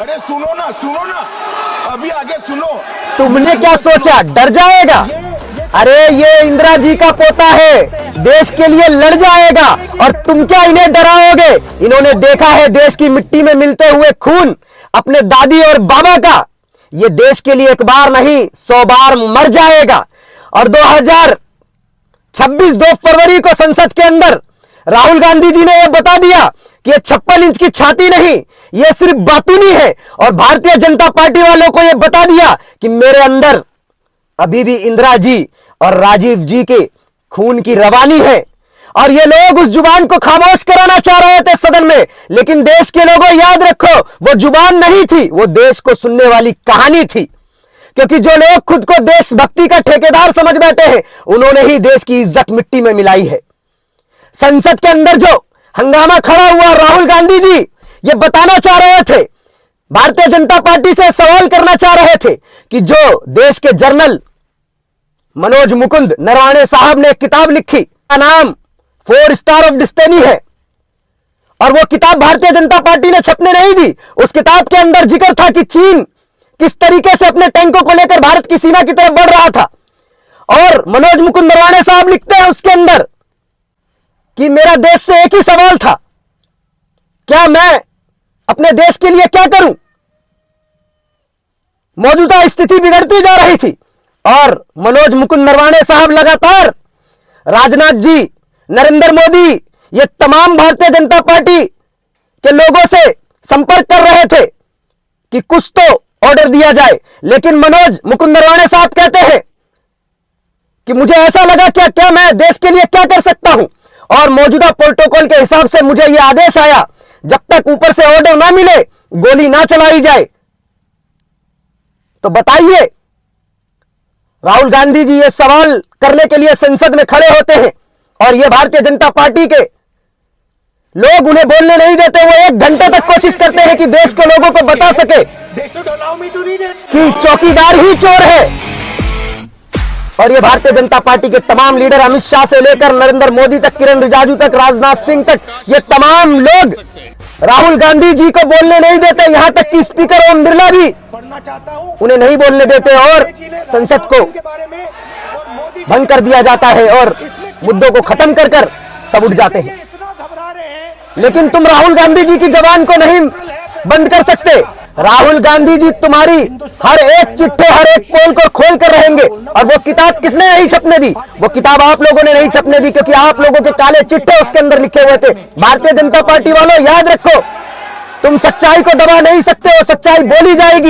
अरे सुनो ना, अभी आगे सुनो। तुमने क्या सोचा डर जाएगा? अरे ये इंदिरा जी का पोता है, देश के लिए लड़ जाएगा और तुम क्या इन्हें डराओगे? इन्होंने देखा है देश की मिट्टी में मिलते हुए खून अपने दादी और बाबा का। ये देश के लिए एक बार नहीं 100 बार मर जाएगा। और 2026 2 फरवरी को संसद के अंदर राहुल गांधी जी ने यह बता दिया कि यह 56 इंच की छाती नहीं, यह सिर्फ बातूनी है। और भारतीय जनता पार्टी वालों को यह बता दिया कि मेरे अंदर अभी भी इंदिरा जी और राजीव जी के खून की रवानी है। और ये लोग उस जुबान को खामोश कराना चाह रहे थे सदन में, लेकिन देश के लोगों याद रखो वो जुबान नहीं थी, वो देश को सुनने वाली कहानी थी। क्योंकि जो लोग खुद को देशभक्ति का ठेकेदार समझ बैठे हैं, उन्होंने ही देश की इज्जत मिट्टी में मिलाई है। संसद के अंदर जो हंगामा खड़ा हुआ, राहुल गांधी जी ये बताना चाह रहे थे, भारतीय जनता पार्टी से सवाल करना चाह रहे थे कि जो देश के जर्नल मनोज मुकुंद नरवाणे साहब ने एक किताब लिखी, का नाम 4 स्टार ऑफ डेस्टिनी है, और वो किताब भारतीय जनता पार्टी ने छपने नहीं दी। उस किताब के अंदर जिक्र था कि चीन किस तरीके से अपने टैंकों को लेकर भारत की सीमा की तरफ बढ़ रहा था। और मनोज मुकुंद नरवाणे साहब लिखते हैं उसके अंदर कि मेरा देश से एक ही सवाल था, क्या मैं अपने देश के लिए क्या करूं? मौजूदा स्थिति बिगड़ती जा रही थी और मनोज मुकुंद नरवाणे साहब लगातार राजनाथ जी, नरेंद्र मोदी, ये तमाम भारतीय जनता पार्टी के लोगों से संपर्क कर रहे थे कि कुछ तो ऑर्डर दिया जाए। लेकिन मनोज मुकुंद नरवाणे साहब कहते हैं कि मुझे ऐसा लगा क्या मैं देश के लिए क्या कर सकता हूं, और मौजूदा प्रोटोकॉल के हिसाब से मुझे यह आदेश आया, जब तक ऊपर से ऑर्डर ना मिले गोली ना चलाई जाए। तो बताइए, राहुल गांधी जी ये सवाल करने के लिए संसद में खड़े होते हैं और ये भारतीय जनता पार्टी के लोग उन्हें बोलने नहीं देते। वो 1 घंटे तक कोशिश करते हैं कि देश के लोगों को बता सके कि चौकीदार ही चोर है। और ये भारतीय जनता पार्टी के तमाम लीडर, अमित शाह से लेकर नरेंद्र मोदी तक, किरण रिजिजू तक, राजनाथ सिंह तक, ये तमाम लोग राहुल गांधी जी को बोलने नहीं देते। यहां तक कि स्पीकर ओम बिरला भी उन्हें नहीं बोलने देते और संसद को भंग कर दिया जाता है और मुद्दों को खत्म कर कर सब उठ जाते हैं। लेकिन तुम राहुल गांधी जी की जबान को नहीं बंद कर सकते। राहुल गांधी जी तुम्हारी हर एक चिट्ठे, हर एक पोल को खोल कर रहेंगे। और वो किताब किसने नहीं छपने दी? वो किताब आप लोगों ने नहीं छपने दी, क्योंकि आप लोगों के काले चिट्ठे उसके अंदर लिखे हुए थे। भारतीय जनता पार्टी वालों याद रखो, तुम सच्चाई को दबा नहीं सकते हो, सच्चाई बोली जाएगी।